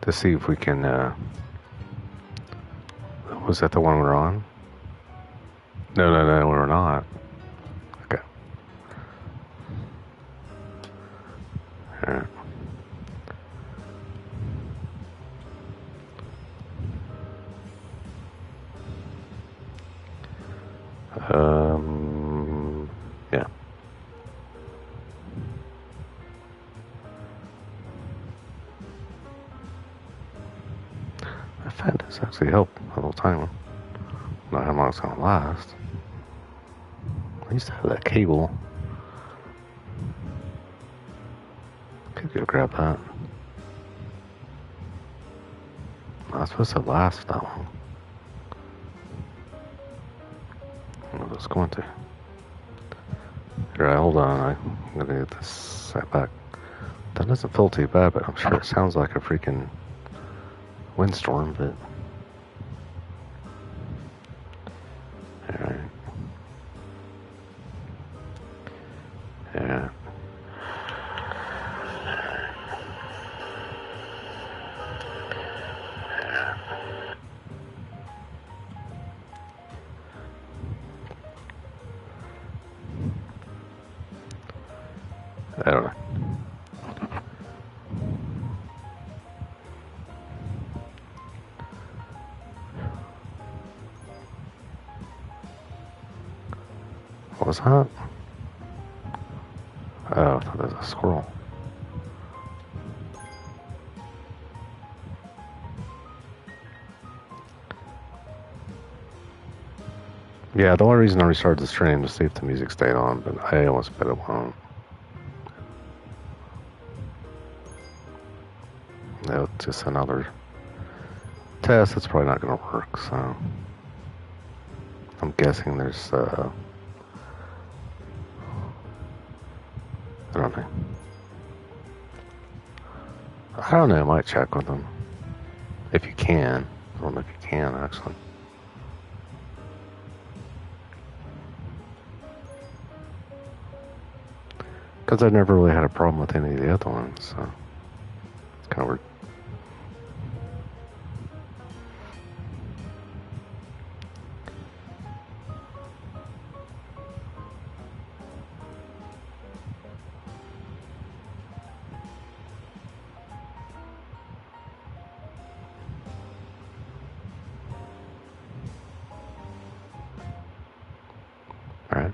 to see if we can, was that the one we're on? No, we're not. Okay. Alright. Yeah. I found this actually helped a little time. Not how long it's gonna last. I used to have that cable. Could go grab that. Not supposed to last that long. I was going to. Alright, hold on. I'm gonna get this set back. That doesn't feel too bad, but I'm sure it sounds like a freaking windstorm, but. Alright. Yeah. I don't know. What was that? Oh, I thought that was a squirrel. Yeah, the only reason I restarted the stream was to see if the music stayed on, but I almost bet it won't. No, it's just another test. It's probably not going to work, so I'm guessing there's, I don't know. I don't know, I might check with them. If you can. I don't know if you can, actually. Because I've never really had a problem with any of the other ones, so it's kind of weird. Alright.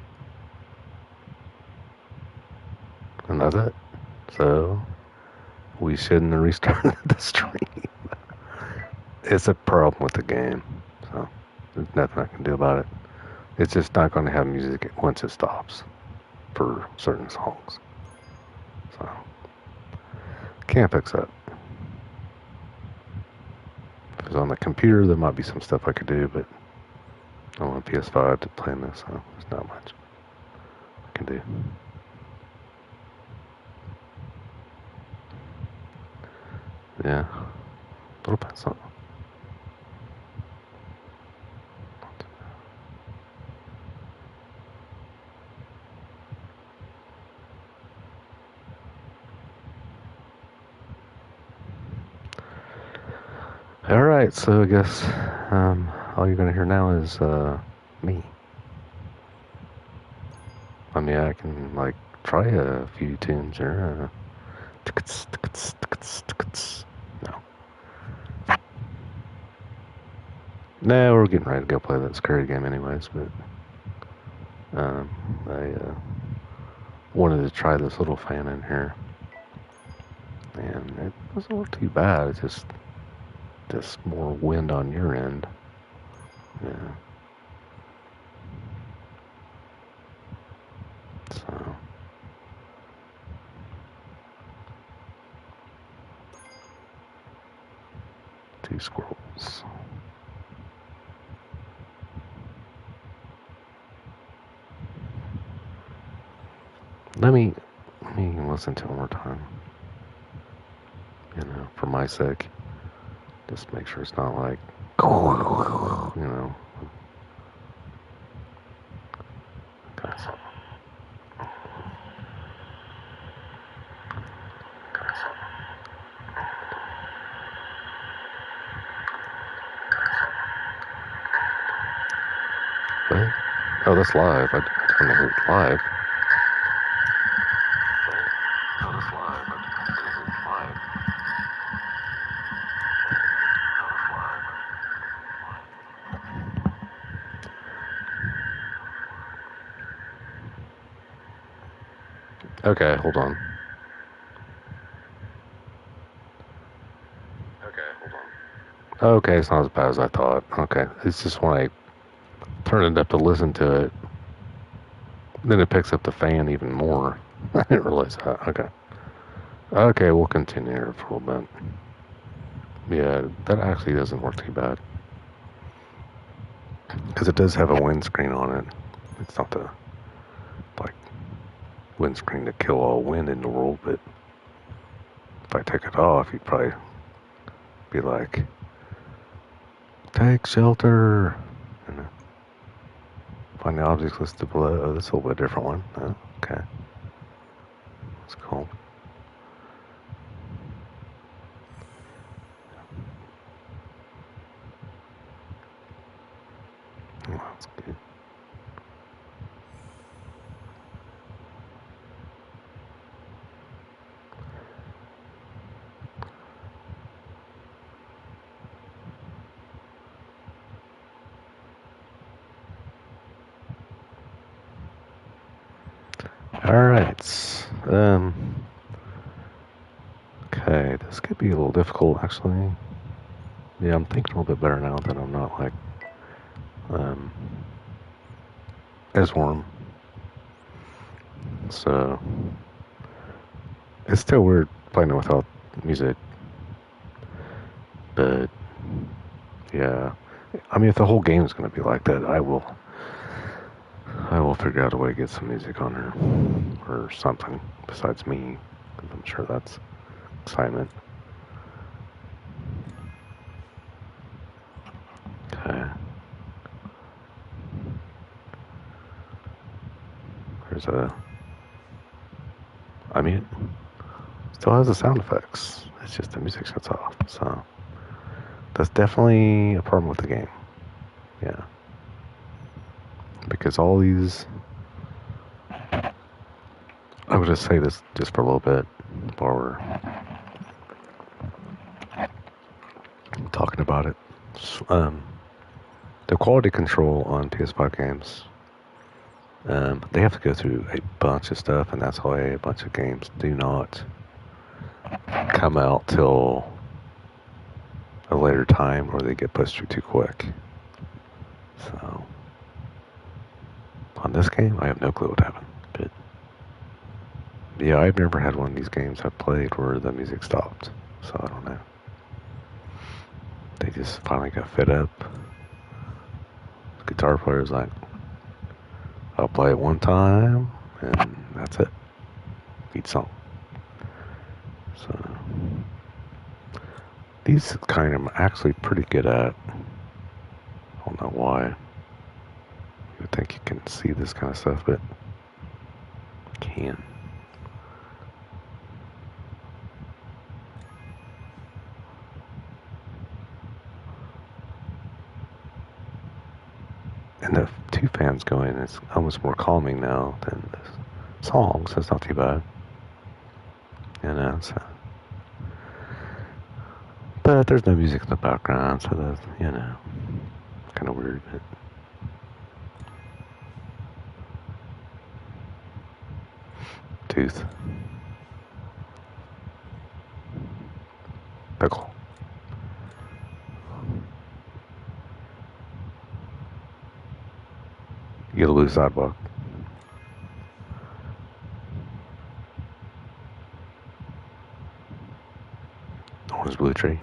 And that's it. So, we shouldn't have restarted the stream. It's a problem with the game, so there's nothing I can do about it. It's just not going to have music once it stops for certain songs. So, can't fix that. If it was on the computer, there might be some stuff I could do, but I want a PS5 to play in this, so there's not much I can do. Yeah, a little bit something. Alright, so I guess all you're gonna hear now is me. I mean, I can like try a few tunes here. No. No, we're getting ready to go play that scary game anyways, but I wanted to try this little fan in here. And it wasn't look too bad, it's just more wind on your end. Yeah. So. Two squirrels. Let me listen to it one more time. You know, for my sake. Just make sure it's not like, you know. Okay. What? Oh, that's live. I don't want to hear it live. Oh, that's live. I don't want to hear it live. Okay, hold on. Okay, it's not as bad as I thought. Okay, it's just when I turn it up to listen to it, then it picks up the fan even more. I didn't realize that. Okay. Okay, we'll continue here for a little bit. Yeah, that actually doesn't work too bad. Because it does have a windscreen on it. It's not the, like, windscreen to kill all wind in the world, but if I take it off, you'd probably be like, take shelter. And find the objects listed below. Oh, this is a little bit different one. Oh, okay. That's cool. Oh, that's good. Alright. Okay, this could be a little difficult actually. Yeah, I'm thinking a little bit better now that I'm not like as warm. So it's still weird playing it without music. But yeah. I mean if the whole game is gonna be like that, I will figure out a way to get some music on her or something besides me. I'm sure that's excitement. Okay. There's I mean, it still has the sound effects. It's just the music shuts off. So that's definitely a problem with the game. Yeah. Because all these, I would just say this just for a little bit while we're talking about it. The quality control on PS5 games, they have to go through a bunch of stuff, and that's why a bunch of games do not come out till a later time, or they get pushed through too quick. So on this game, I have no clue what happened. But yeah, I've never had one of these games I've played where the music stopped. So I don't know. They just finally got fed up. The guitar player's like, I'll play it one time, and that's it. Each song. So these kind I'm actually pretty good at. I don't know why. You would think you can see this kind of stuff, but I can. And the two fans going is almost more calming now than the songs. That's not too bad. You know, so. But there's no music in the background, so that's, you know, kind of weird. But tooth. Pickle. You get a blue sidewalk. Orange blue tree.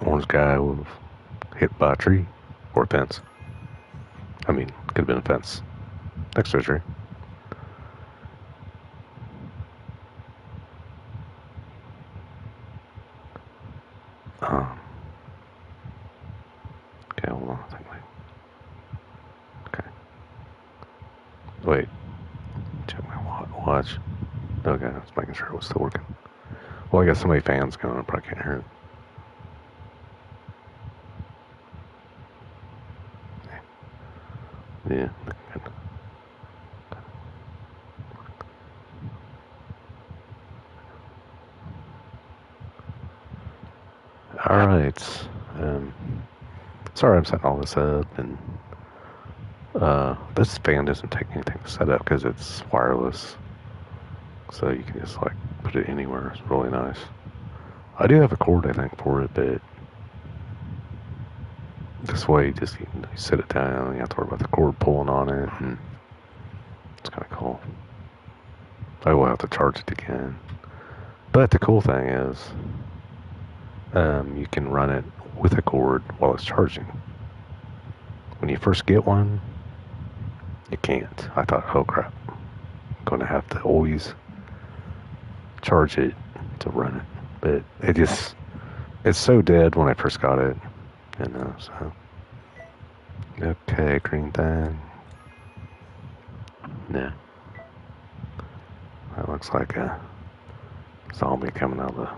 Orange guy was hit by a tree or a fence. I mean, could have been a fence next to a tree. Okay, hold on. Okay. Wait. Check my watch. Okay, I was making sure it was still working. Well, I got so many fans going, I probably can't hear it. Yeah. All right. Um, sorry, I'm setting all this up, and this fan doesn't take anything to set up because it's wireless, so you can just like put it anywhere. It's really nice. I do have a cord, I think, for it, but this way, you sit it down, and you have to worry about the cord pulling on it, and it's kind of cool. I will have to charge it again. But the cool thing is, you can run it with a cord while it's charging. When you first get one, you can't. I thought, oh crap, I'm going to have to always charge it to run it. But it's so dead when I first got it, so. Okay, green thing. Yeah. That looks like a zombie coming out of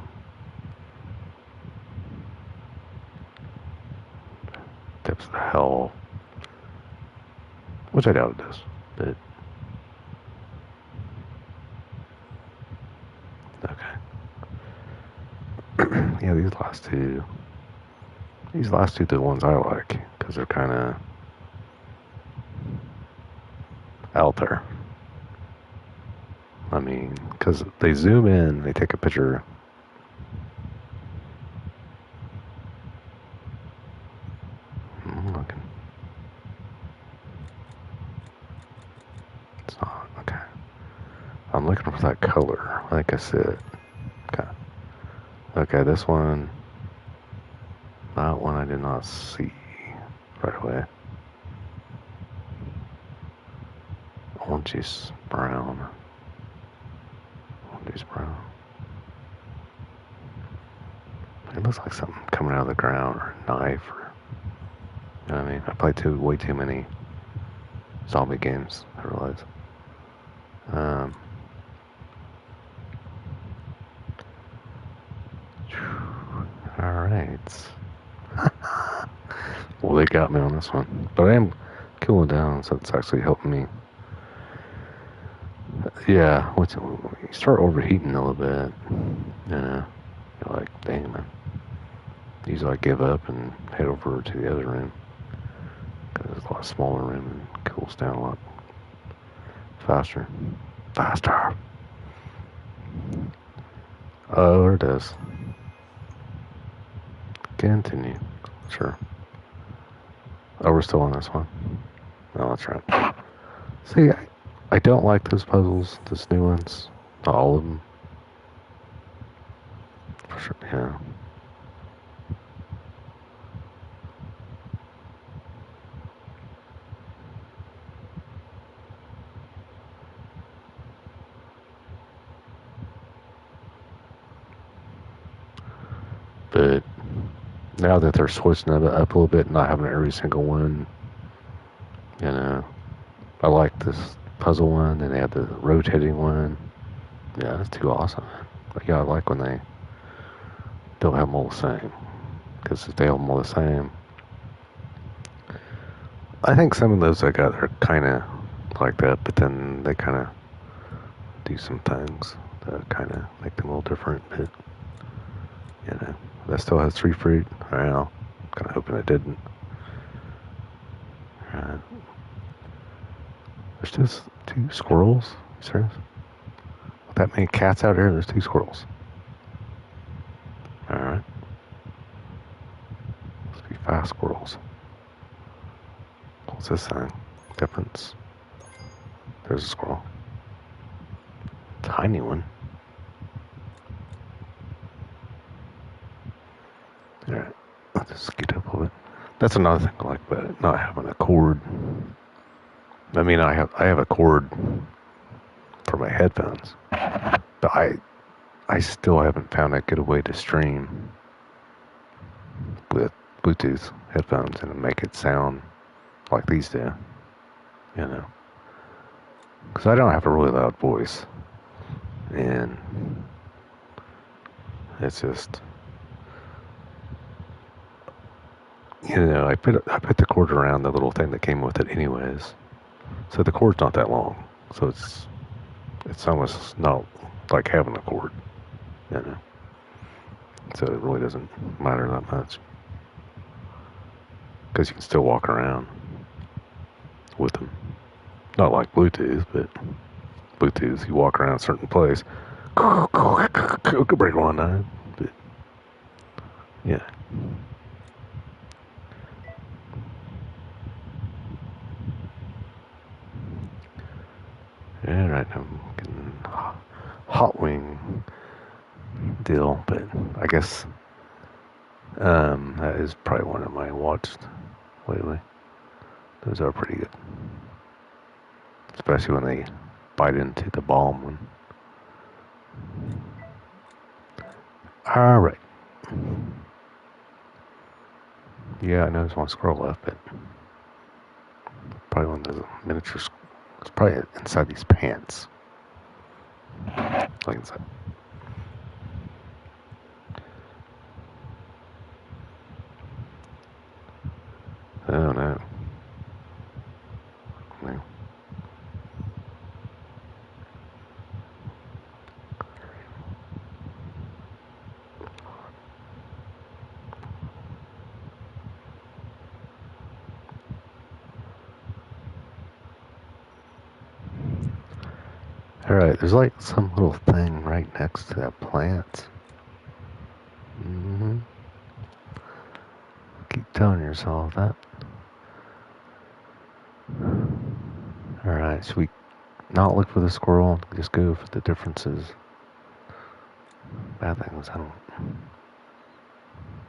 the depths of hell. Which I doubt it is, but okay. Yeah, these last two are the ones I like, because they're kind of out there. I mean, because they zoom in, they take a picture. I'm looking. It's not, okay. I'm looking for that color, like I said. Okay. Okay, this one, that one I did not see right away. Orangey brown. Orangey brown. It looks like something coming out of the ground, or a knife, or, you know what I mean? I played way too many zombie games, I realize. Alright. Well, they got me on this one. But I am cooling down, so it's actually helping me. Yeah, you start overheating a little bit, you're like, dang, man. Usually I give up and head over to the other room, because it's a lot smaller room and cools down a lot faster. Faster! Oh, there it is. Continue. Sure. Oh, we're still on this one. Oh, that's right. See, I don't like those puzzles, those new ones. Not all of them. For sure, yeah. But now that they're switching it up a little bit, not having every single one, I like this puzzle one, and they have the rotating one. Yeah, that's too awesome. But yeah, I like when they don't have them all the same. Because if they have them all the same, I think some of those I got are kind of like that, but then they kind of do some things that kind of make them a little different. But, that still has tree fruit. I don't know. Kind of hoping it didn't. There's just 2 squirrels? You serious? With that many cats out here, there's 2 squirrels. Alright. Must be 5 squirrels. What's this sign? Difference. There's a squirrel. Tiny one. Alright. Let's just scoot up a little bit. That's another thing I like about it, not having a cord. I mean, I have a cord for my headphones, but I still haven't found a good way to stream with Bluetooth headphones and make it sound like these do, because I don't have a really loud voice, and It's just, I put the cord around the little thing that came with it anyways. So the cord's not that long. So it's almost not like having a cord, you know. So it really doesn't matter that much. Because you can still walk around with them. Not like Bluetooth, but Bluetooth, you walk around a certain place. Could break one time. But, yeah. Alright, I'm getting hot wing deal, but I guess that is probably one of my watched lately. Those are pretty good. Especially when they bite into the balm one. Alright. Yeah, I know there's one squirrel left, but probably one of those miniatures. It's probably inside these pants. Like inside. I don't know. No. Alright, there's like some little thing right next to that plant. Mm-hmm. Keep telling yourself that. Alright, should we not look for the squirrel? Just go for the differences. Bad things, I don't.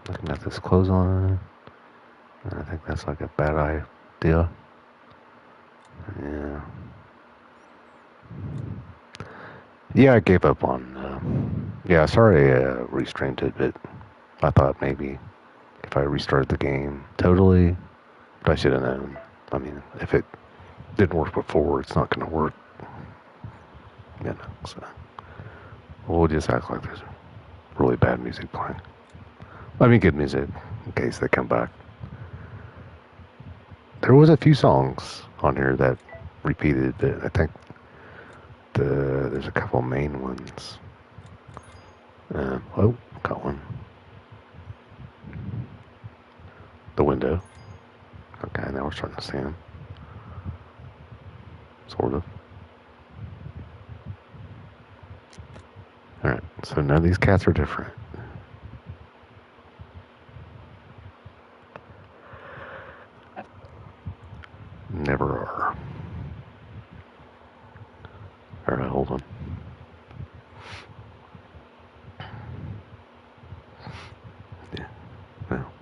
Looking at this clothes on. I think that's like a bad idea. Yeah. Yeah, I gave up on. Yeah, sorry I restreamed it, but I thought maybe if I restarted the game totally, but I should have known. I mean, if it didn't work before, it's not going to work. You know, so we'll just act like there's really bad music playing. I mean, good music in case they come back. There was a few songs on here that repeated, but I think there's a couple main ones. Oh, got one. The window. Okay, now we're starting to see him. Sort of. Alright, so none of these cats are different. Never are. Alright, hold on. Yeah, well.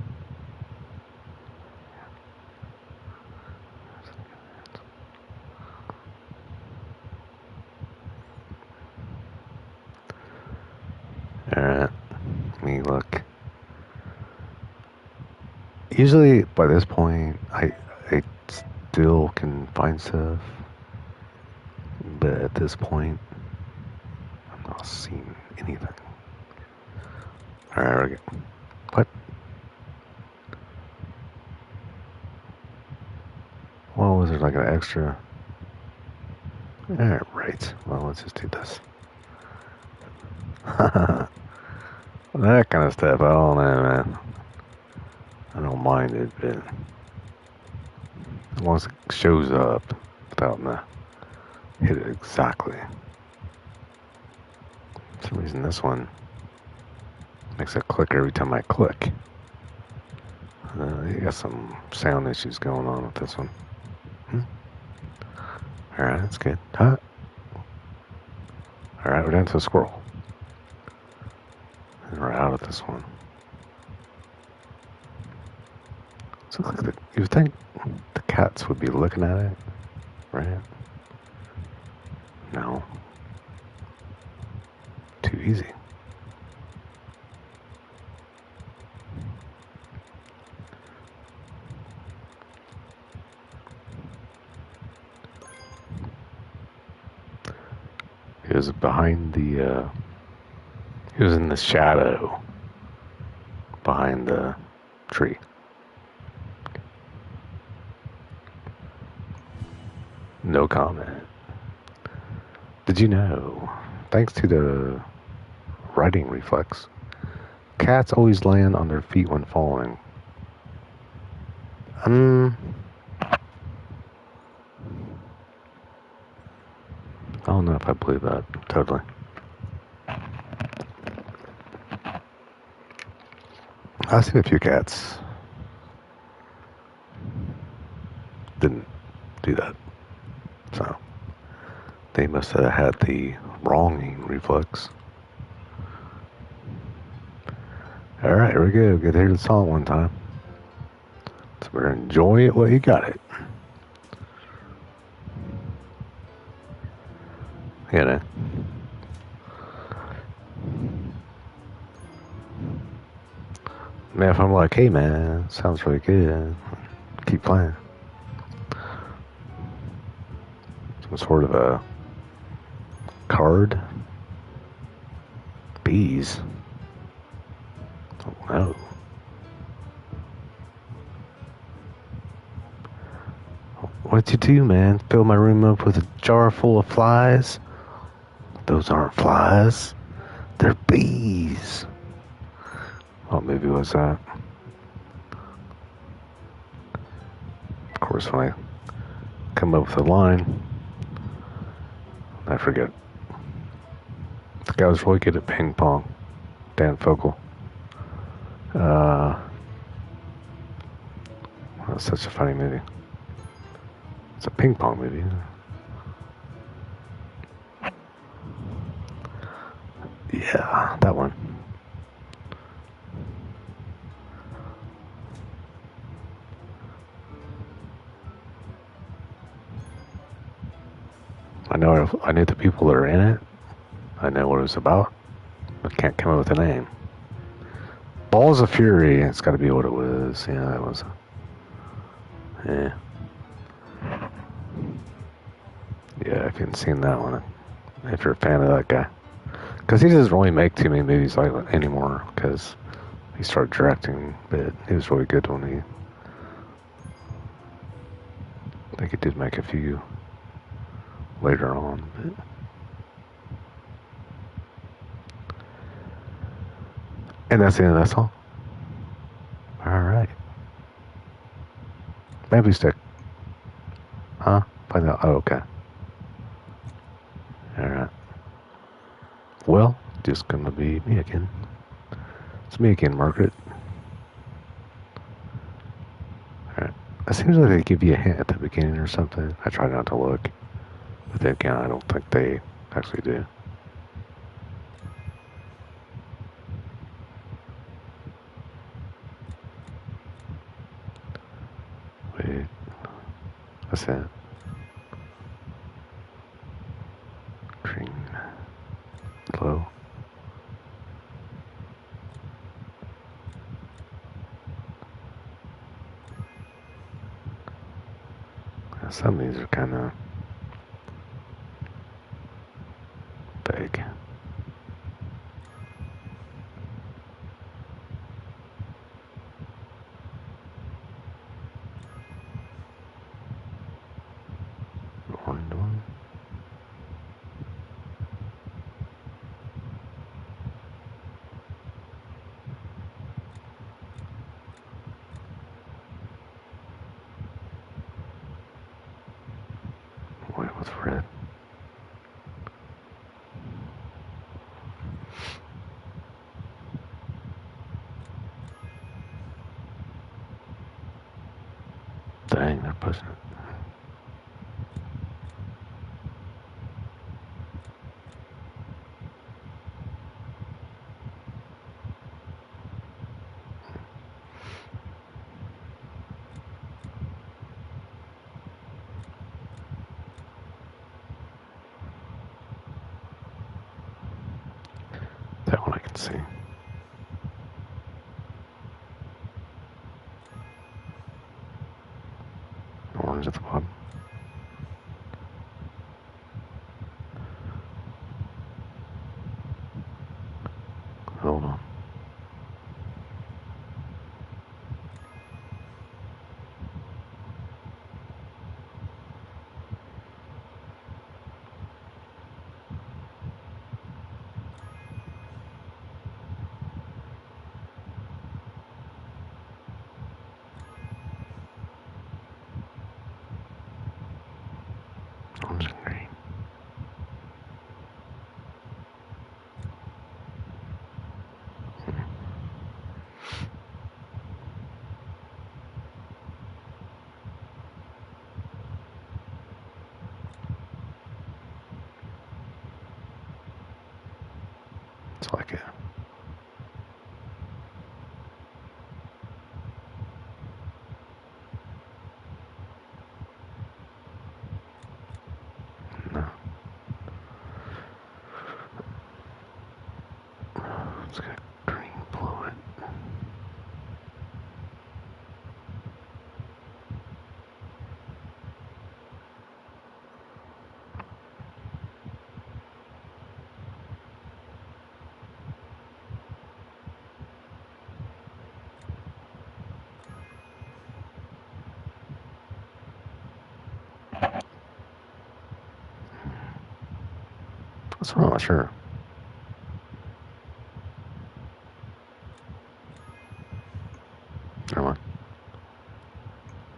Alright, let me look. Usually by this point, I still can find stuff, but at this point, I'm not seeing anything. Alright, okay. What? Well, was there like an extra? Alright, well, let's just do this. That kind of stuff, I don't know, man. I don't mind it, but as long as it shows up without hit it exactly. For some reason, this one makes a click every time I click. You got some sound issues going on with this one. Alright, that's good. Huh? Alright, we're down to a squirrel. And we're out of this one. So look at you would think the cats would be looking at it, right? No. Too easy. It was behind the He was in the shadow behind the tree. No comment. Did you know, thanks to the riding reflex, cats always land on their feet when falling? I don't know if I believe that totally. I've seen a few cats didn't do that, so they must have had the wronging reflex. All right, here we go. Get to hear the song one time. So we're gonna enjoy it while you got it. You know. Man, if I'm like, hey man, sounds really good, keep playing. Some sort of a card. Bees. Oh no. What'd you do, man? Fill my room up with a jar full of flies? Those aren't flies. They're bees. What movie was that? Of course, when I come up with a line, I forget. The guy was really good at ping pong. Dan Fogel. That's such a funny movie. It's a ping pong movie. Yeah, that one. I knew the people that are in it. I know what it was about. I can't come up with a name. Balls of Fury. It's got to be what it was. Yeah, that was. Yeah. Yeah, if you haven't seen that one, if you're a fan of that guy, because he doesn't really make too many movies like that anymore. Because he started directing, but he was really good when he. I think he did make a few later on, but. And that's the end of that song. Alright. Maybe stick. Huh? Find out. Oh, okay. Alright. Well, just gonna be me again. It's me again, Margaret. Alright. It seems like they give you a hint at the beginning or something. I try not to look. But then again, I don't think they actually do. Wait. What's that? Green. Low. Some of these are kind of big. Orange one. White with red. Dang, they're pushing it. That one I can see. Orange at the bottom. hold on. Orange and green. It's like it. No. It's got green below it. That's what I'm not sure. Never mind.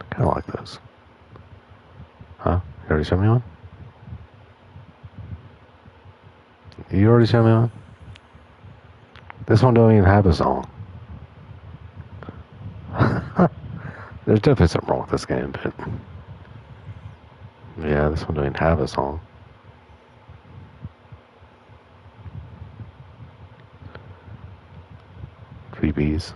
I kind of like those. Huh? You already showed me one? You already showed me one? This one don't even have a song. There's definitely something wrong with this game, but yeah, this one don't even have a song. Three Bs.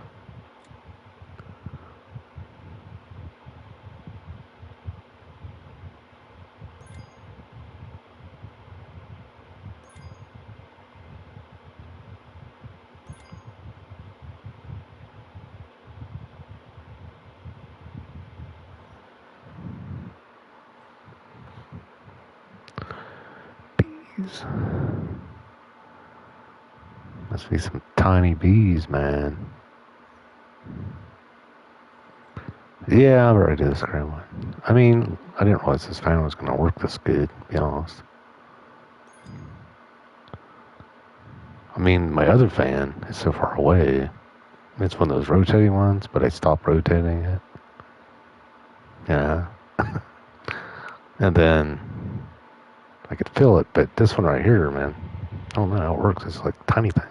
Bees. Must be some tiny bees, man. Yeah, I'm ready to do this current one. I mean, I didn't realize this fan was going to work this good, to be honest. I mean, my other fan is so far away. It's one of those rotating ones, but I stopped rotating it. Yeah. And then I could feel it, but this one right here, man, I don't know how it works. It's like a tiny thing.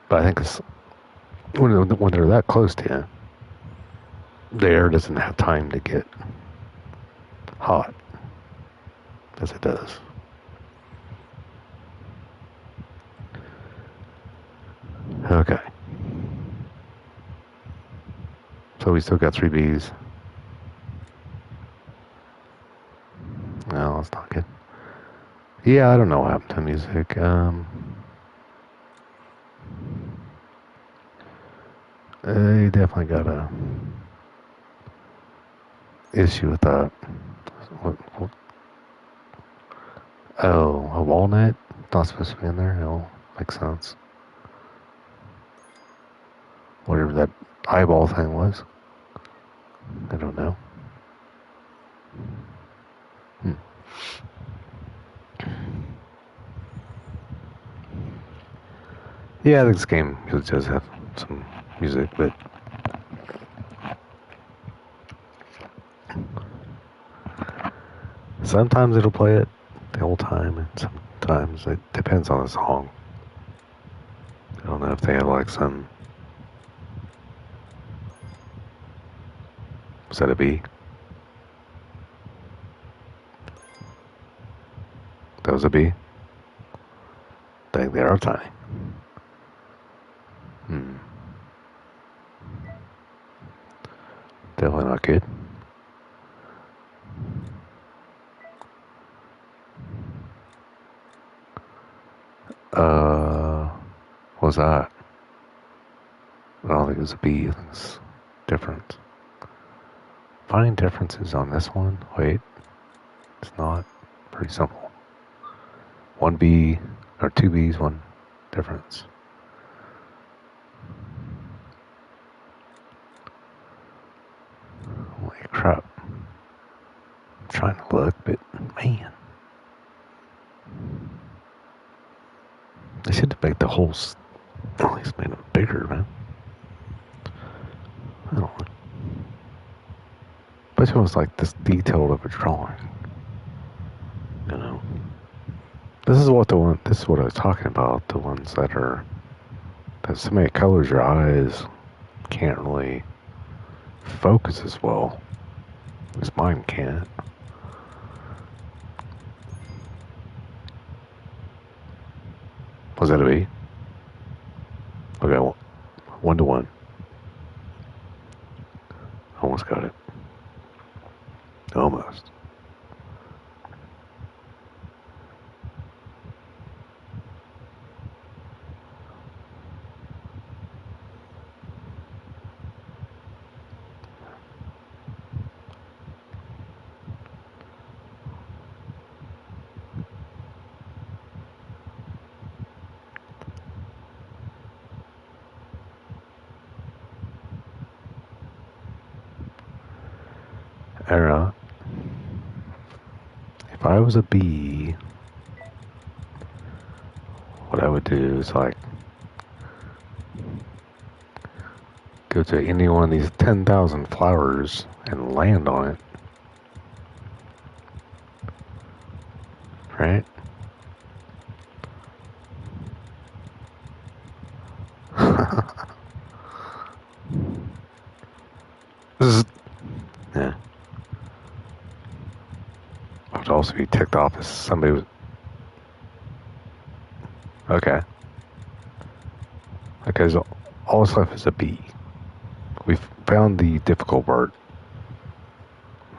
But I think it's when they're that close to you, the air doesn't have time to get hot as it does. Okay. So we still got 3 Bs. No, that's not good. Yeah, I don't know what happened to music. I definitely got a issue with that. What? Oh, a walnut? Not supposed to be in there? No, makes sense. Whatever that eyeball thing was. I don't know. Yeah, this game does have some music, but sometimes it'll play it the whole time, and sometimes it depends on the song. I don't know if they have like some. Was that a bee? That was a bee? Dang, they are tiny. Definitely not good. What was that? I don't think it was a bee. I think it's different. Finding differences on this one. Wait, it's not. Pretty simple. One bee or two bees, one difference. trying to look, but man, they should have made the holes at least made them bigger, man. I don't know. But it was like this detailed of a drawing, you know. This is what I was talking about. The ones that are there's so many colors your eyes can't really focus as well. At least mine can't. Was that a B? Okay, 1-1. Almost got it. Almost. Alright. If I was a bee, what I would do is like go to any one of these 10,000 flowers and land on it. Right? Yeah. I would also be ticked off if somebody was. Okay. Okay, so all that's left is a B. We've found the difficult part.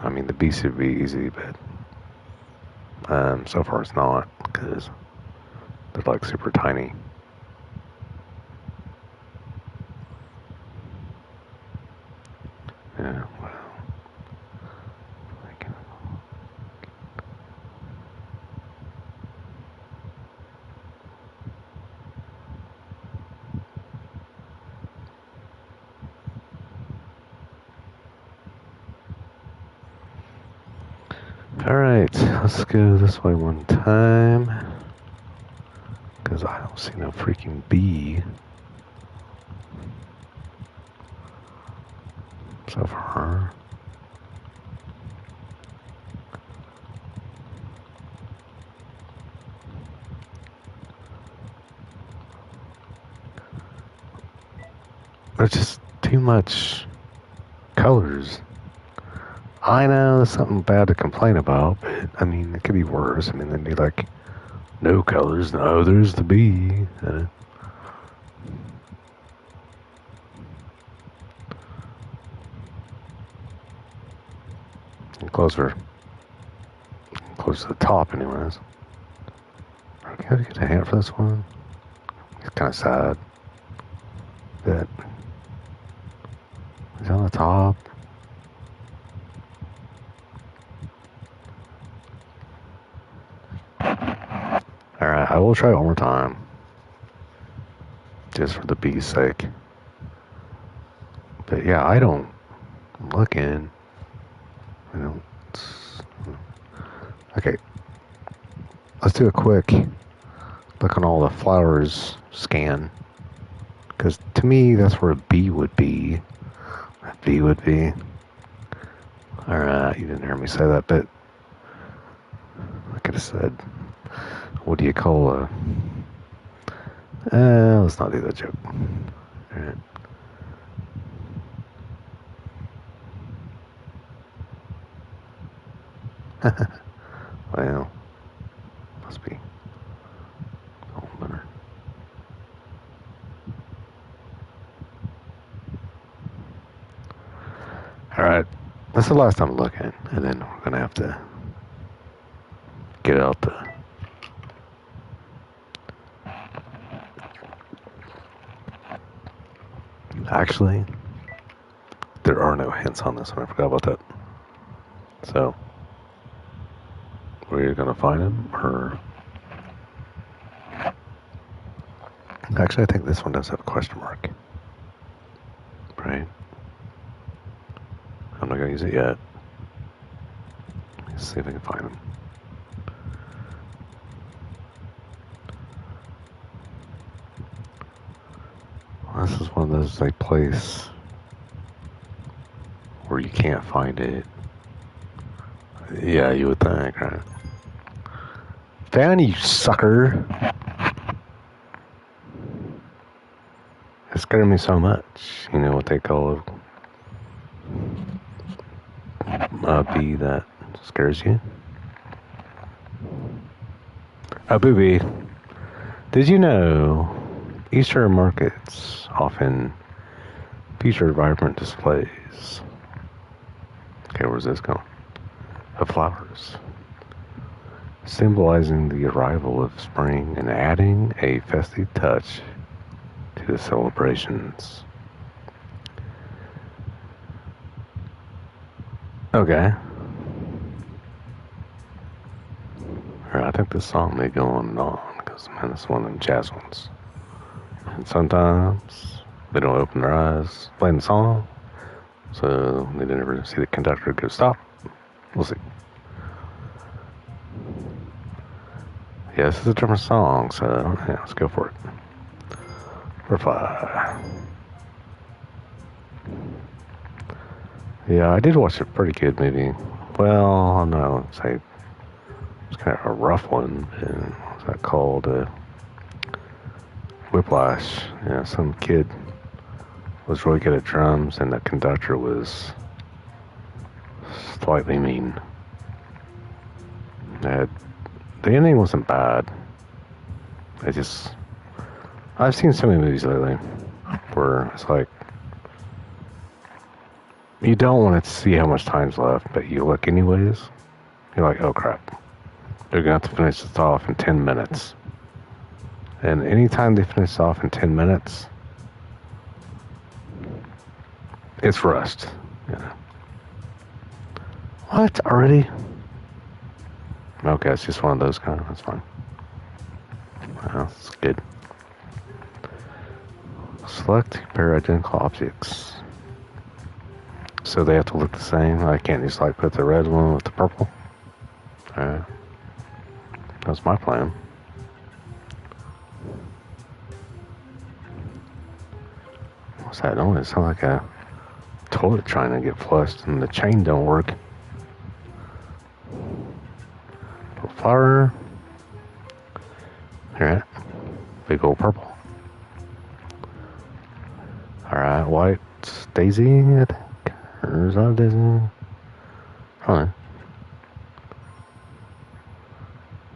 I mean, the B should be easy, but so far it's not, because they're like super tiny. Yeah, well. Alright, let's go this way one time. Because I don't see no freaking bee so far. There's just too much colors. I know there's something bad to complain about, but I mean, it could be worse. I mean, they'd be like, no colors, no, there's the bee. Closer to the top, anyways. Okay, how to get a hand for this one? It's kind of sad that he's on the top. Alright, I will try it one more time. Just for the bee's sake. But yeah, I'm looking. I don't. Okay. Let's do a quick look on all the flowers scan. Because to me, that's where a bee would be. A bee would be. Alright, you didn't hear me say that, but I could have said, what do you call a... let's not do that joke. Alright. Well, must be all better. Alright, that's the last time looking, and then we're gonna have to get out the... Actually, there are no hints on this one. I forgot about that. So, we're gonna find him, or... Actually, I think this one does have a question mark. Right? I'm not gonna use it yet. Let me see if I can find them. Well, this is one of those like place where you can't find it. Yeah, you would think, right? Found you, sucker! It scared me so much. You know what they call a bee that scares you? A booby. Did you know Easter markets often feature vibrant displays? Okay, where's this going? Of flowers, symbolizing the arrival of spring and adding a festive touch to the celebrations. Okay. Alright, I think this song may go on and on, because, man, it's one of them jazz ones. And sometimes they don't open their eyes playing the song, so they never see the conductor go stop. We'll see. Yeah, this is a different song, so yeah, let's go for it. Reply. Yeah, I did watch a pretty good movie. Well, I don't know, say it's kind of a rough one. What's that called? Whiplash. Yeah, some kid was really good at drums, and the conductor was slightly mean. The ending wasn't bad. I've seen so many movies lately where it's like, you don't want to see how much time's left, but you look anyways. You're like, oh crap, they're gonna have to finish this off in 10 minutes. And anytime they finish off in 10 minutes, it's rushed. Yeah. What? Already? Okay, it's just one of those kind of, that's fine. That's good. Select pair identical objects. So they have to look the same. I can't just like put the red one with the purple. That's my plan. What's that noise? It sounds like a toilet trying to get flushed and the chain don't work. Flower. Alright. Big old purple. Alright, white daisy, I think. Or is that daisy? Huh.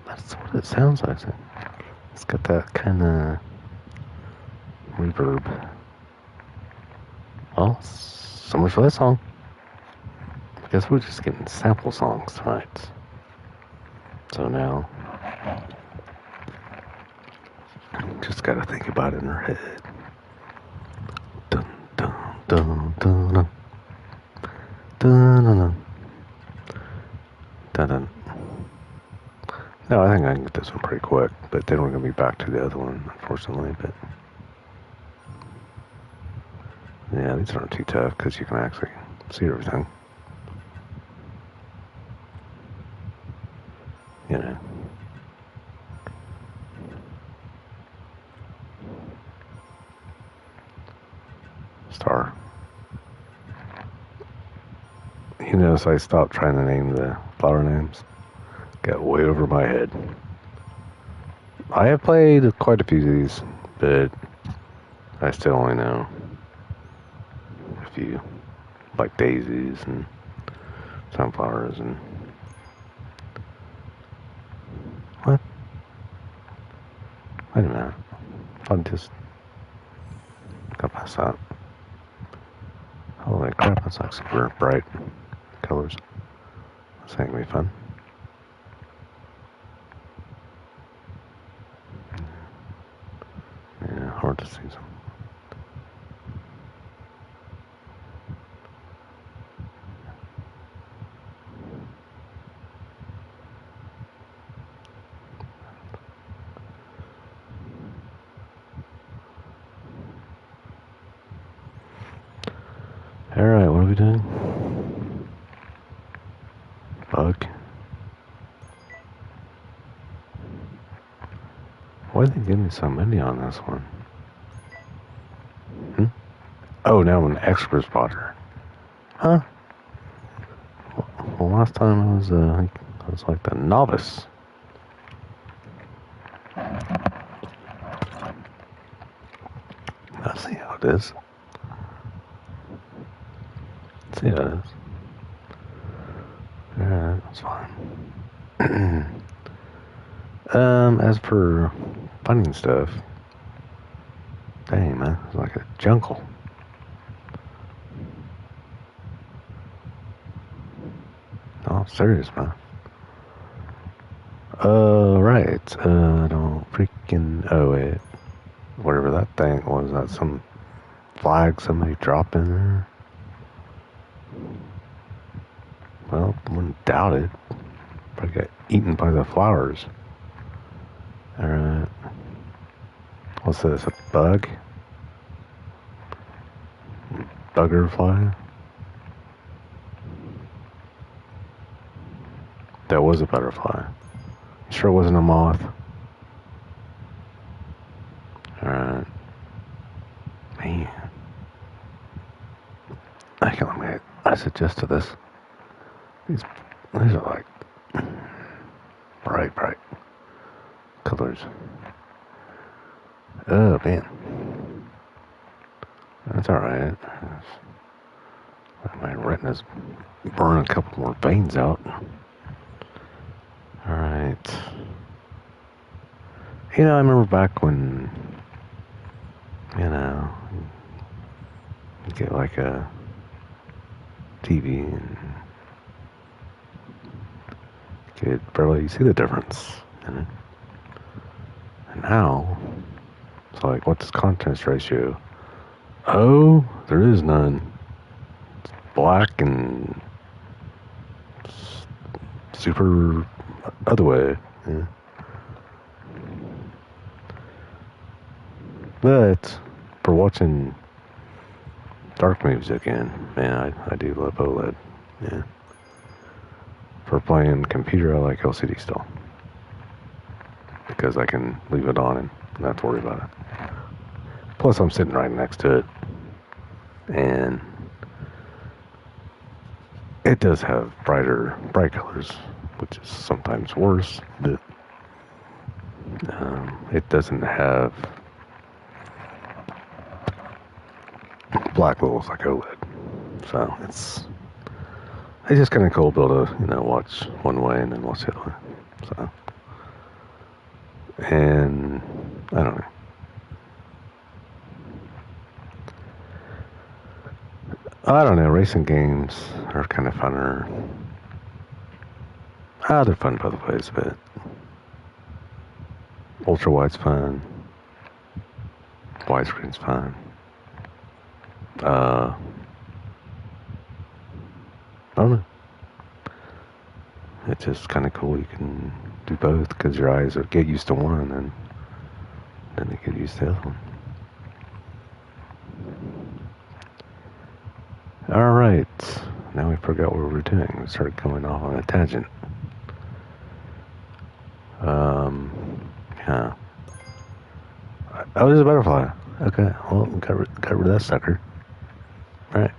That's what it sounds like. It's got that kind of reverb. Well, so much for that song. I guess we're just getting sample songs tonight. So now, just gotta think about it in her head. Dun dun dun dun dun dun dun dun dun. No, I think I can get this one pretty quick, but then we're gonna be back to the other one, unfortunately. But yeah, these aren't too tough because you can actually see everything. You know. Star. You notice I stopped trying to name the flower names. Got way over my head. I have played quite a few of these, but I still only know a few. Like daisies and sunflowers and... What? Wait a minute. I just got past that. Holy crap, that's like super bright colors. This ain't gonna be fun. Yeah, hard to see some. Alright, what are we doing? Bug. Why did they give me so many on this one? Oh, now I'm an expert spotter. Huh? Well, last time I was like the novice. Let's see how it is. Let's see how it is. Yeah, that's fine. As for finding stuff, dang man, it's like a jungle. No, serious man. Right. Don't freaking. Oh wait, whatever that thing was, that some flag somebody dropped in there. Well, wouldn't doubt it. Probably got eaten by the flowers. Alright. What's this? A bug? Buggerfly? That was a butterfly. Sure it wasn't a moth. Alright. Man. I suggested this. These are like bright colors. Oh man. That's alright. My retina's burning a couple more veins out. Alright. You know, I remember back when, you know, you get like a TV and you could barely see the difference in it. And now, it's like, what's contrast ratio? Oh, there is none. It's black and super other way. Yeah. But for watching dark movies again, man, I do love OLED. Yeah. For playing computer, I like LCD still. Because I can leave it on and not have to worry about it. Plus, I'm sitting right next to it. And it does have bright colors, which is sometimes worse, but it doesn't have black levels like OLED. So it's just kind of cool to be able to, you know, watch one way and then watch the other way. So, and I don't know. I don't know. Racing games are kind of funner. They're fun both ways, but ultra wide's fun. Widescreen's fun. I don't know. It's just kind of cool. You can do both because your eyes get used to one, and then they get used to the other one. All right. Now we forgot what we were doing. We started going off on a tangent. Yeah. Oh, there's a butterfly. Okay. Well, got rid of that sucker. All right.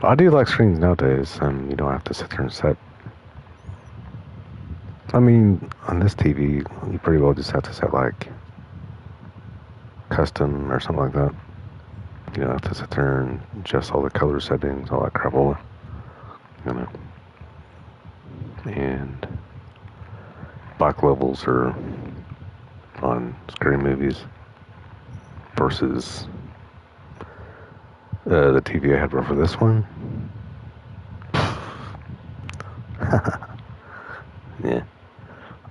I do like screens nowadays. You don't have to sit there and set. I mean, on this TV, you pretty well just have to set like custom or something like that. You don't have to sit there and adjust all the color settings, all that crapola. You know. And black levels are on scary movies versus the TV I had for this one. Yeah.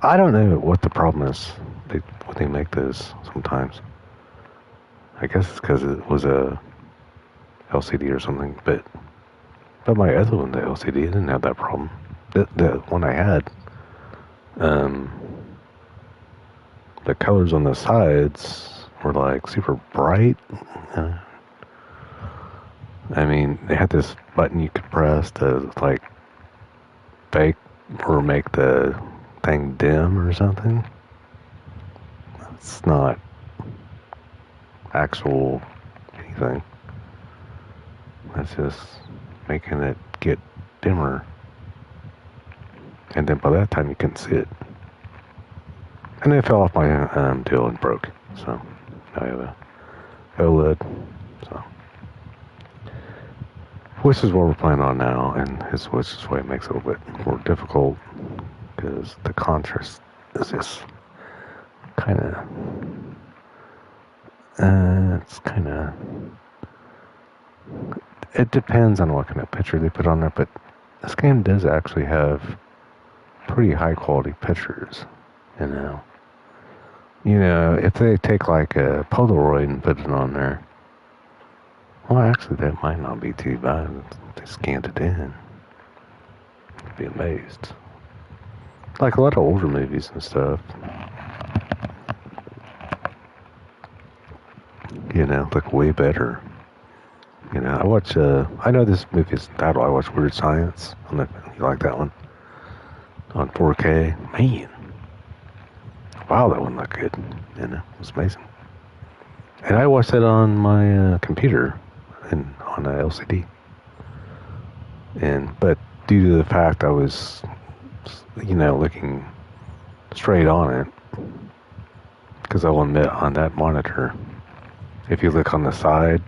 I don't know what the problem is when they make this sometimes. I guess it's because it was a LCD or something, but my other one, the LCD, didn't have that problem. The one I had, the colors on the sides were like super bright. I mean, they had this button you could press to like fake or make the thing dim or something. It's not actual anything. It's just making it get dimmer. And then by that time you can see it. And it fell off my deal and broke. So I have a OLED. So which is what we're playing on now, and which is why it makes it a little bit more difficult because the contrast is just kind of it's kind of it depends on what kind of picture they put on there, but this game does actually have pretty high quality pictures, you know. You know, if they take like a Polaroid and put it on there, well, actually, that might not be too bad. They scanned it in. You'd be amazed. Like a lot of older movies and stuff. You know, look way better. You know, I watch, I know this movie is entitled, I watch Weird Science. I don't know if you like that one. On 4K. Man. Wow, that one looked good. You know, it was amazing. And I watched it on my computer and on a LCD. But due to the fact I was, you know, looking straight on it, because I will admit on that monitor, if you look on the side,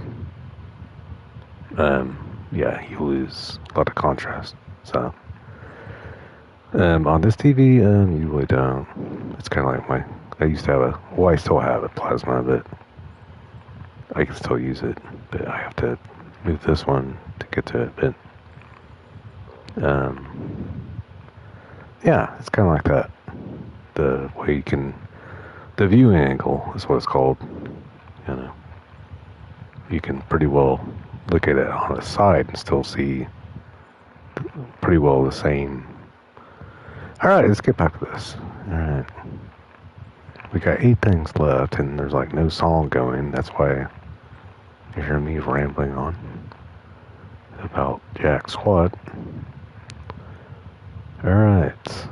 yeah, you lose a lot of contrast. So, on this TV, you really don't. It's kind of like I used to have I still have a plasma, but I can still use it. But I have to move this one to get to it. But, yeah, it's kind of like that. The way you can, the viewing angle is what it's called. You know, you can pretty well look at it on the side and still see pretty well the same. All right, let's get back to this. All right, we got 8 things left, and there's like no song going. That's why you hear me rambling on about Jack Squad. All right.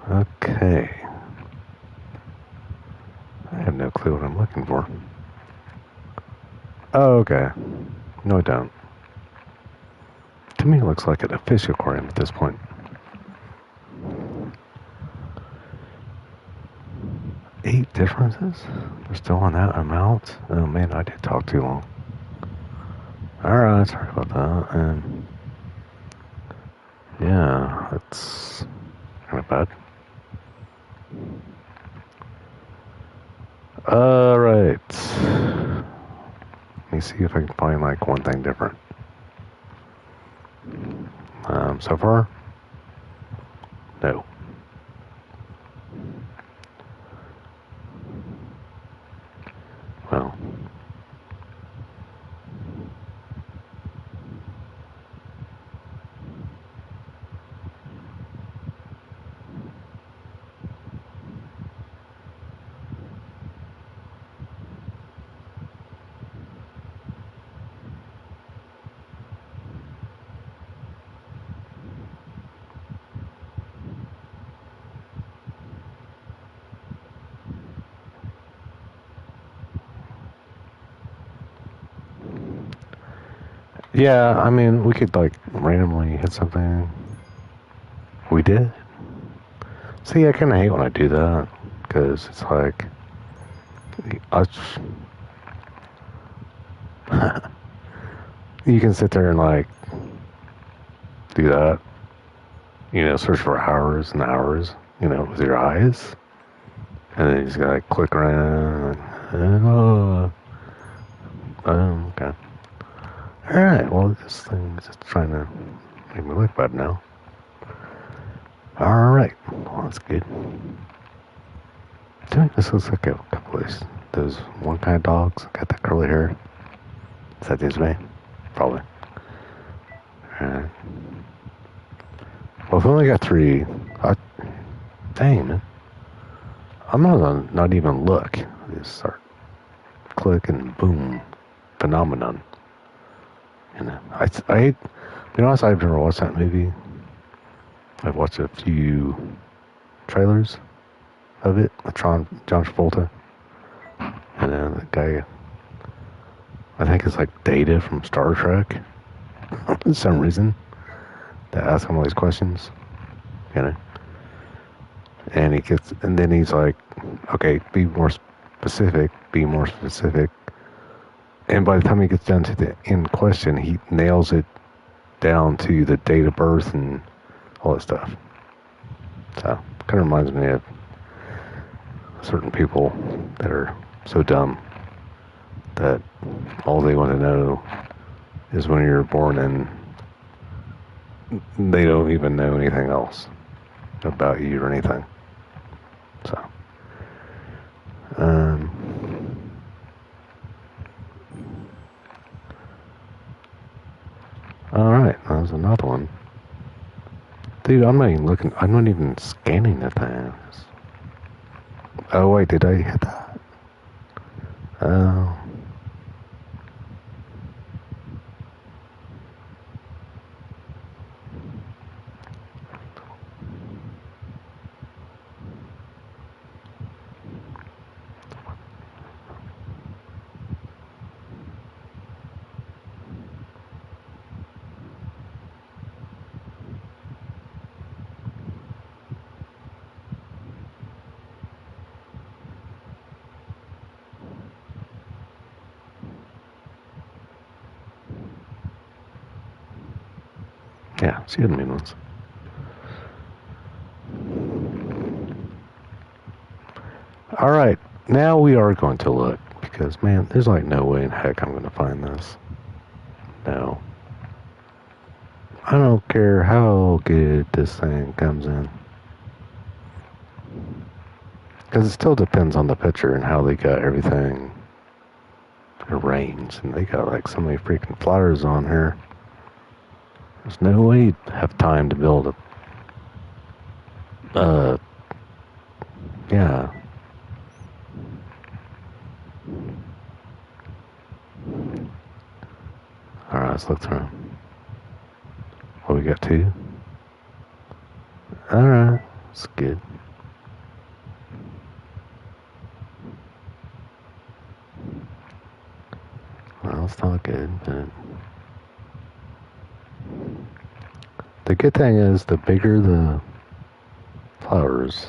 Okay. I have no clue what I'm looking for. Oh, okay. No, I don't. To me, it looks like a fish aquarium at this point. 8 differences? We're still on that amount? Oh man, I did talk too long. Alright, sorry about that. Yeah, that's kind of bad. Alright. Let me see if I can find like one thing different. So far, no. Well, yeah, I mean, we could like randomly hit something. We did. See, I kind of hate when I do that because it's like, you can sit there and like do that, you know, search for hours and hours, you know, with your eyes, and then you just gotta like, click around. And, okay. All right. Well, this thing is just trying to make me look bad now. All right. Well, that's good. To me, this looks like a couple of those one kind of dogs got that curly hair. Is that Disney? Probably. All right. Well, if we only got 3, dang, man. I'm not even look. I just start clicking, boom, phenomenon. You know, I to be honest, I've never watched that movie. I've watched a few trailers of it with John Travolta. And then the guy, I think it's like Data from Star Trek, for some reason, that asks him all these questions, you know. And then he's like, okay, be more specific. And by the time he gets down to the end question, he nails it down to the date of birth and all that stuff. So, kind of reminds me of certain people that are so dumb that all they want to know is when you're born, and they don't even know anything else about you or anything. So, alright, that was another one. Dude, I'm not even scanning the things. Oh wait, did I hit that? Oh. Yeah, she had mean ones. Alright, now we are going to look, because, man, there's like no way in heck I'm going to find this. No. I don't care how good this thing comes in. Because it still depends on the picture and how they got everything arranged. And they got like so many freaking flowers on here. There's no way you'd have time to build yeah. Alright, let's look through. What we got, 2? Alright, that's good. Well, it's not good, but the good thing is the bigger the flowers,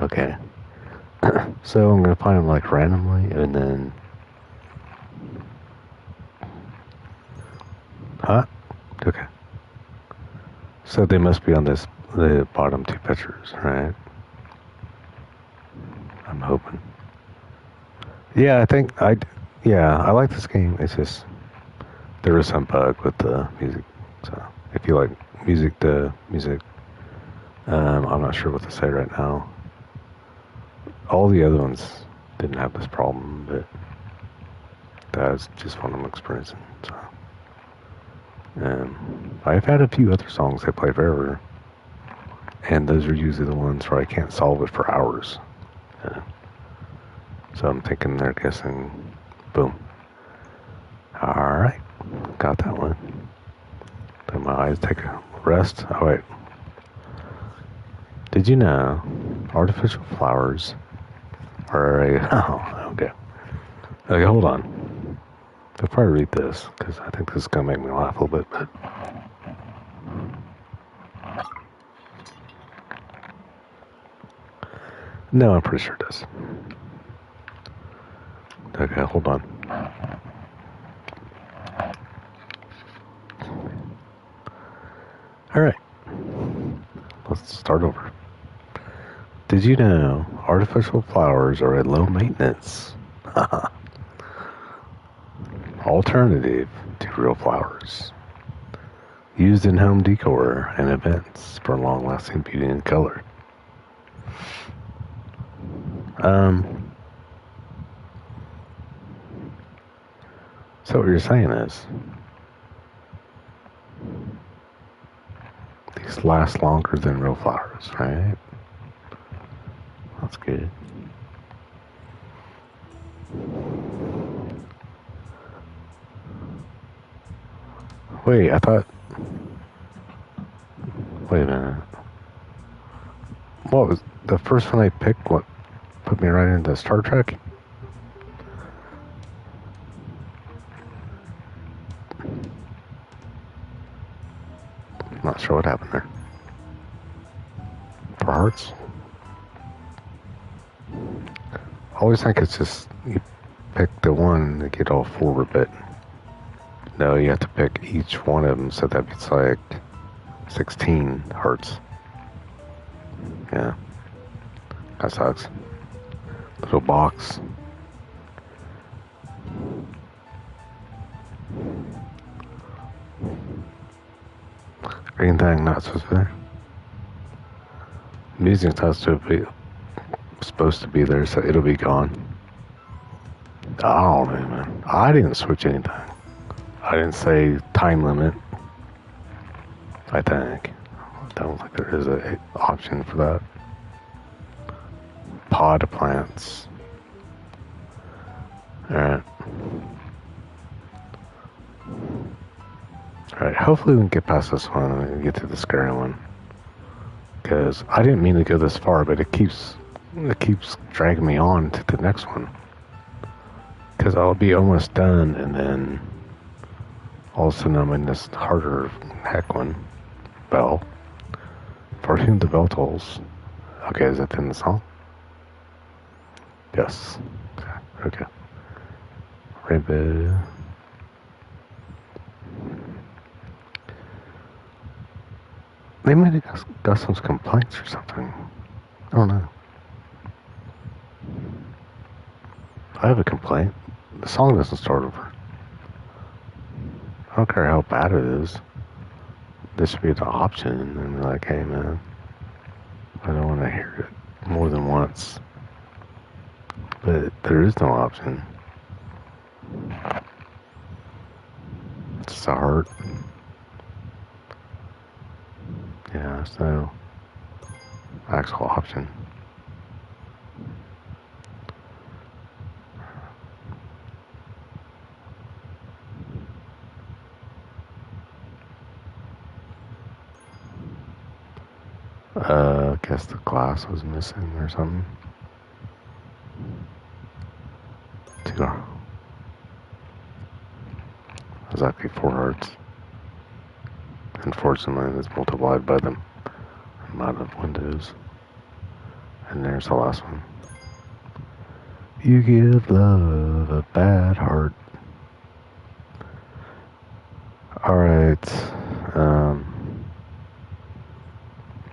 okay. So I'm gonna find them like randomly, and then, okay. So they must be on the bottom 2 pictures, right? I'm hoping. Yeah, I like this game. It's just, there is some bug with the music. So if you like music, I'm not sure what to say right now. All the other ones didn't have this problem, but that's just what I'm experiencing. So, I've had a few other songs I played forever, and those are usually the ones where I can't solve it for hours. So I'm thinking they're guessing. Boom. Alright. Got that one. Let my eyes take a rest. Oh, wait. Did you know artificial flowers are a... Oh, okay. Okay, hold on. Before I read this, because I think this is going to make me laugh a little bit, but... No, I'm pretty sure it does. Okay, hold on. Alright. Let's start over. Did you know artificial flowers are a low maintenance alternative to real flowers, used in home decor and events for long-lasting beauty and color? So what you're saying is these last longer than real flowers, right? That's good. Wait, I thought... Wait a minute. What was... The first one I picked, what put me right into Star Trek? Not sure what happened there. For hearts? I always think it's just you pick the one to get all four, but no, you have to pick each one of them, so that's like 16 hearts. Yeah, that sucks. Little box. Green thing not supposed to be there. Music's not supposed to be there, so it'll be gone. I don't know, man. I didn't switch anything. I didn't say time limit. I think. I don't think there is an option for that. Pod plants. Alright. Alright, hopefully we can get past this one and get to the scary one. Because I didn't mean to go this far, but it keeps dragging me on to the next one. Because I'll be almost done, and then all of a sudden I'm in this harder heck one. Bell. For whom the bell tolls. Okay, is that in the song? Yes. Okay. Rainbow. They might have got some complaints or something. I don't know. I have a complaint. The song doesn't start over. I don't care how bad it is. This should be the option, and be like, hey man, I don't want to hear it more than once. But there is no option. It's just a heart. Yeah, there's no actual option. I guess the glass was missing or something. Exactly 4 hearts. Unfortunately, it's multiplied by the amount of windows. And there's the last one. You give love a bad heart. Alright.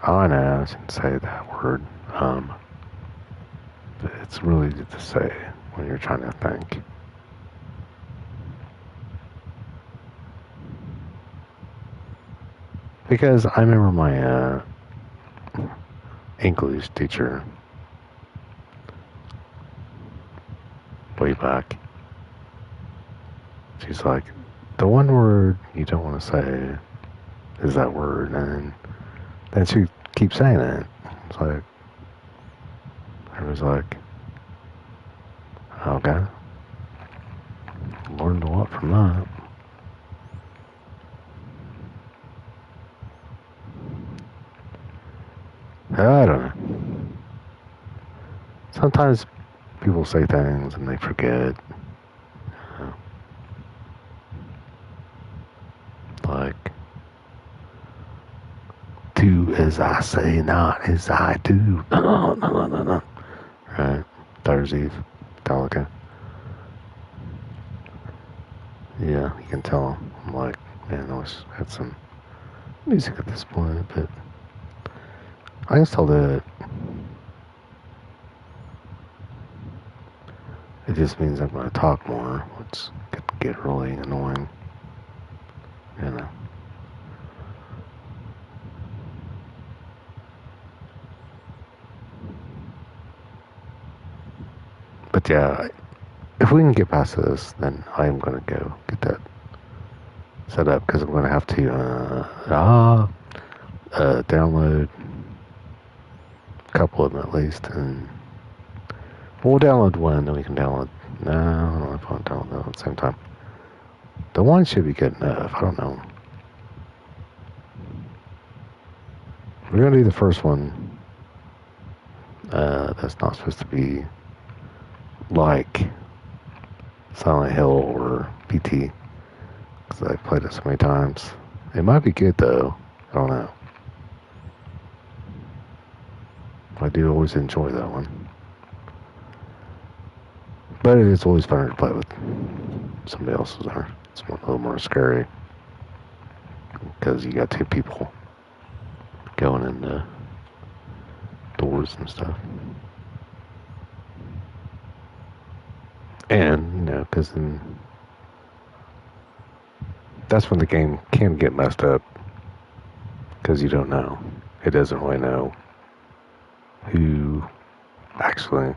I know I shouldn't say that word. But it's really good to say when you're trying to think. Because I remember my English teacher way back. She's like, the one word you don't want to say is that word, and then she keeps saying it. It's like, I was like, okay, learned a lot from that. I don't know. Sometimes people say things and they forget. Like, do as I say, not as I do. No. Right? Daughter's Eve, Metallica. Yeah, you can tell. I'm like, man, I wish I had some music at this point, but I can still do it. It just means I'm going to talk more, which could get really annoying. You know. But yeah, if we can get past this, then I am going to go get that set up, because I'm going to have to download a couple of them at least, and we'll download one, then we can download. No, I don't know if I want to download them at the same time. The one should be good enough. I don't know. we're gonna do the first one. That's not supposed to be like Silent Hill or PT, because I've played it so many times. It might be good though. I don't know. I do always enjoy that one. But it is always funner to play with somebody else's there. It's a little more scary. Because you got two people going in the doors and stuff. And, you know, because then that's when the game can get messed up. Because you don't know. It doesn't really know who actually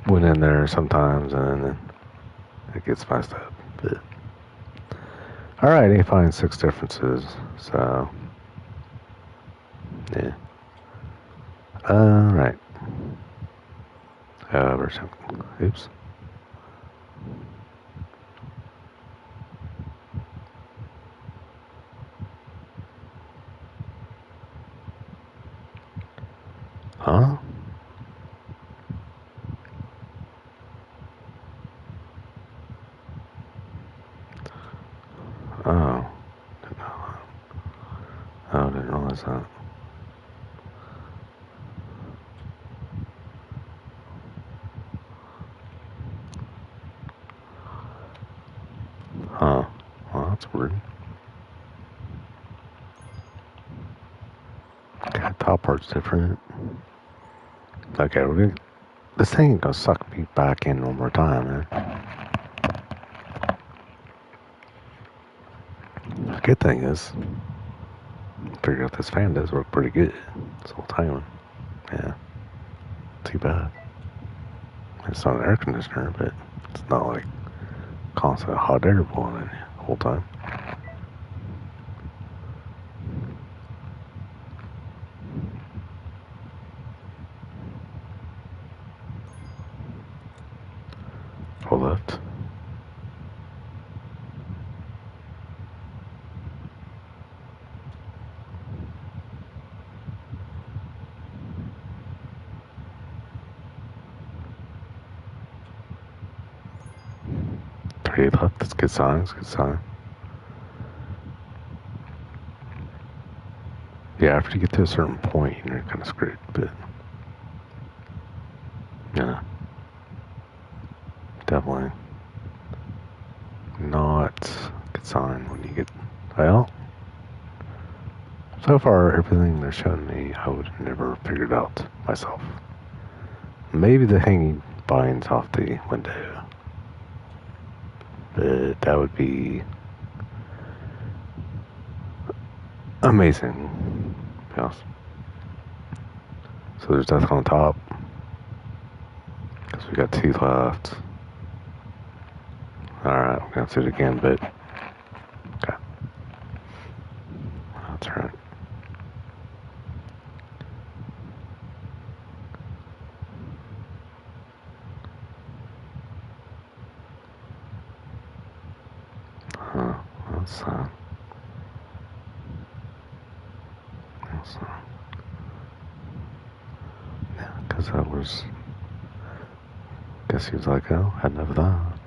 went in there sometimes, and then it gets messed up. But alright, I find 6 differences. So, yeah. Alright. Oops. Huh? Oh. Didn't know that. Oh, didn't realize that. Huh. Well, that's weird. Okay, top part's different. Okay, we're gonna... This thing ain't gonna suck me back in one more time, man. The good thing is, I figured out this fan does work pretty good. This whole time. Yeah. Too bad. It's not an air conditioner, but it's not like constant hot air blowing in the whole time. Hold left. Three left. That's a good sign. It's a good sign. Yeah, after you get to a certain point, you're kind of screwed, but yeah, definitely not a good sign when you get, well, so far everything they're showing me, I would have never figured out myself. Maybe the hanging vines off the window, but that would be amazing. Yes. So there's death on top. Because we got 2 left. Alright, we're going to do it again, but... Okay. That's right. Huh. That's, yeah, because that was... Guess he was like, oh, had enough of that.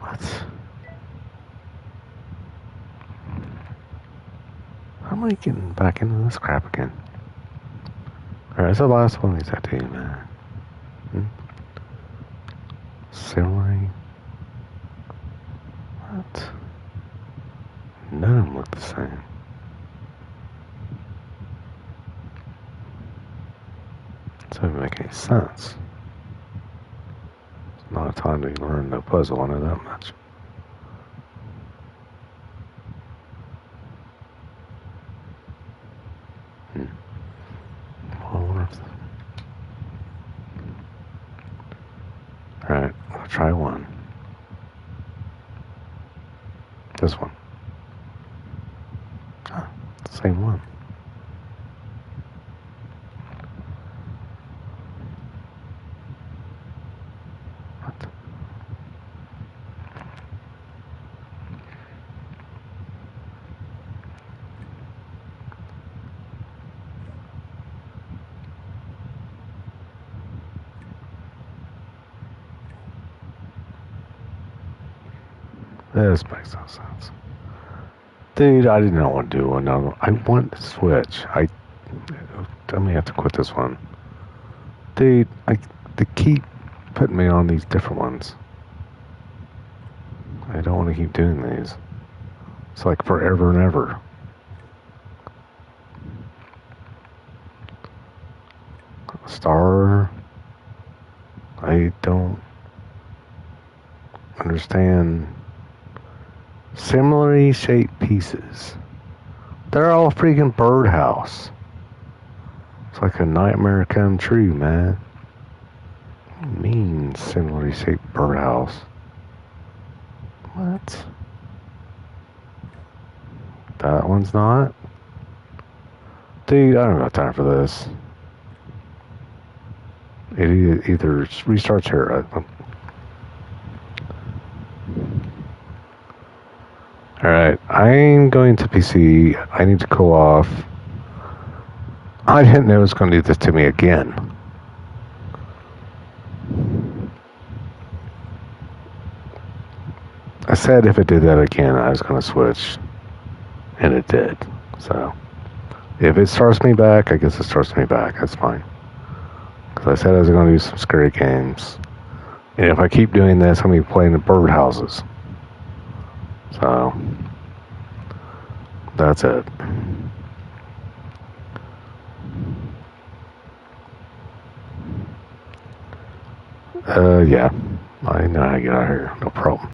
What? How am I getting back into this crap again? Alright, so the last one is that to you, man. Celery. What? None of them look the same. It doesn't make any sense. It's not a time to learn the puzzle, I know that much. Well, I wonder if... Alright, I'll try one. This one. Ah, same one. What? This makes no sense. Dude, I did not want to do another. I want to switch. I may have to quit this one. Dude, they keep putting me on these different ones. I don't want to keep doing these. It's like forever and ever. Star. I don't understand. Similarly shaped pieces. They're all freaking birdhouse. It's like a nightmare come true, man. What do you mean similarly shaped birdhouse? What? That one's not? Dude, I don't got time for this. It either restarts here. Alright, I'm going to PC. I need to cool off. I didn't know it was going to do this to me again. I said if it did that again, I was going to switch. And it did. So, if it starts me back, I guess it starts me back. That's fine. Because I said I was going to do some scary games. And if I keep doing this, I'm going to be playing the birdhouses. So, that's it. Yeah. I know how to get out of here. No problem.